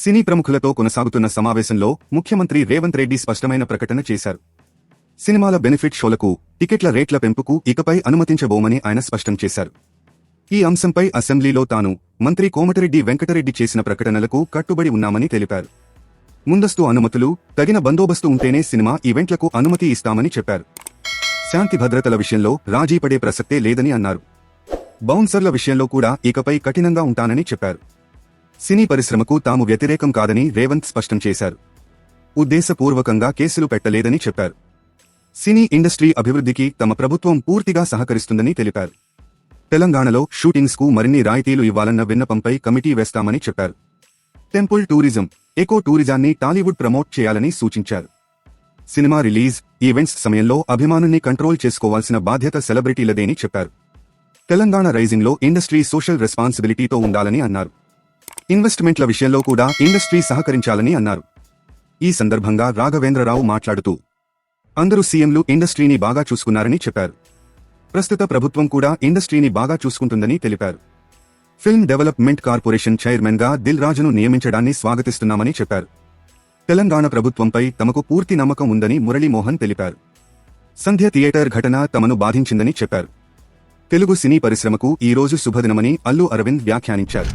సినీ ప్రముఖులతో కొనసాగుతున్న సమావేశంలో ముఖ్యమంత్రి రేవంత్ రెడ్డి స్పష్టమైన ప్రకటన చేశారు. సినిమాల బెనిఫిట్ షోలకు టికెట్ల రేట్ల పెంపుకు ఇకపై అనుమతించబోమని ఆయన స్పష్టం చేశారు. ఈ అంశంపై అసెంబ్లీలో తాను, మంత్రి కోమటిరెడ్డి వెంకటరెడ్డి చేసిన ప్రకటనలకు కట్టుబడి ఉన్నామని తెలిపారు. ముందస్తు అనుమతులు, తగిన బందోబస్తు ఉంటేనే సినిమా ఈవెంట్లకు అనుమతి ఇస్తామని చెప్పారు. శాంతి భద్రతల విషయంలో రాజీ పడే ప్రసక్తే లేదని అన్నారు. బౌన్సర్ల విషయంలో కూడా ఇకపై కఠినంగా ఉంటానని చెప్పారు. సినీ పరిశ్రమకు తాము వ్యతిరేకం కాదని రేవంత్ స్పష్టం చేశారు. ఉద్దేశపూర్వకంగా కేసులు పెట్టలేదని చెప్పారు. సినీ ఇండస్ట్రీ అభివృద్ధికి తమ ప్రభుత్వం పూర్తిగా సహకరిస్తుందని తెలిపారు. తెలంగాణలో షూటింగ్స్కు మరిన్ని రాయితీలు ఇవ్వాలన్న విన్నపంపై కమిటీ వేస్తామని చెప్పారు. టెంపుల్ టూరిజం, ఎకో టూరిజాన్ని టాలీవుడ్ ప్రమోట్ చేయాలని సూచించారు. సినిమా రిలీజ్, ఈవెంట్స్ సమయంలో అభిమానుల్ని కంట్రోల్ చేసుకోవాల్సిన బాధ్యత సెలబ్రిటీలదేని చెప్పారు. తెలంగాణ రైజింగ్లో ఇండస్ట్రీ సోషల్ రెస్పాన్సిబిలిటీతో ఉండాలని అన్నారు. ఇన్వెస్ట్మెంట్ల విషయంలో కూడా ఇండస్ట్రీ సహకరించాలని అన్నారు. ఈ సందర్భంగా రాఘవేంద్రరావు మాట్లాడుతూ, అందరూ సీఎంలు ఇండస్ట్రీని బాగా చూసుకున్నారని చెప్పారు. ప్రస్తుత ప్రభుత్వం కూడా ఇండస్ట్రీని బాగా చూసుకుంటుందని తెలిపారు. ఫిల్మ్ డెవలప్మెంట్ కార్పొరేషన్ చైర్మన్గా దిల్ రాజును నియమించడాన్ని స్వాగతిస్తున్నామని చెప్పారు. తెలంగాణ ప్రభుత్వంపై తమకు పూర్తి నమ్మకం ఉందని మురళీమోహన్ తెలిపారు. సంధ్య థియేటర్ ఘటన తమను బాధించిందని చెప్పారు. తెలుగు సినీ పరిశ్రమకు ఈ రోజు శుభదినమని అల్లు అరవింద్ వ్యాఖ్యానించారు.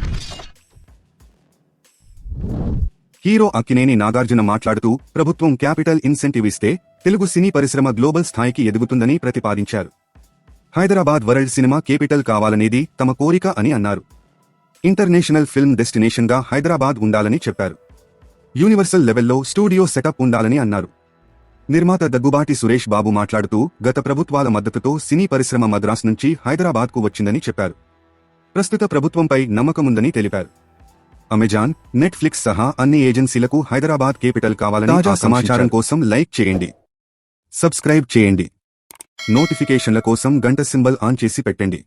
హీరో అక్కినేని నాగార్జున మాట్లాడుతూ, ప్రభుత్వం క్యాపిటల్ ఇన్సెంటివ్ ఇస్తే తెలుగు సినీ పరిశ్రమ గ్లోబల్ స్థాయికి ఎదుగుతుందని ప్రతిపాదించారు. హైదరాబాద్ వరల్డ్ సినిమా కేపిటల్ కావాలనేది తమ కోరిక అని అన్నారు. ఇంటర్నేషనల్ ఫిల్మ్ డెస్టినేషన్గా హైదరాబాద్ ఉండాలని చెప్పారు. యూనివర్సల్ లెవెల్లో స్టూడియో సెటప్ ఉండాలని అన్నారు. నిర్మాత దగ్గుబాటి సురేష్ బాబు మాట్లాడుతూ, గత ప్రభుత్వాల మద్దతుతో సినీ పరిశ్రమ మద్రాస్ నుంచి హైదరాబాద్కు వచ్చిందని చెప్పారు. ప్రస్తుత ప్రభుత్వంపై నమ్మకముందని తెలిపారు. అమెజాన్, నెట్ఫ్లిక్స్ సహా అన్ని ఏజెన్సీలకు హైదరాబాద్ కేపిటల్ కావాలని తాజా సమాచారం కోసం లైక్ చేయండి, సబ్స్క్రైబ్ చేయండి, నోటిఫికేషన్ల కోసం గంట సింబల్ ఆన్ చేసి పెట్టండి.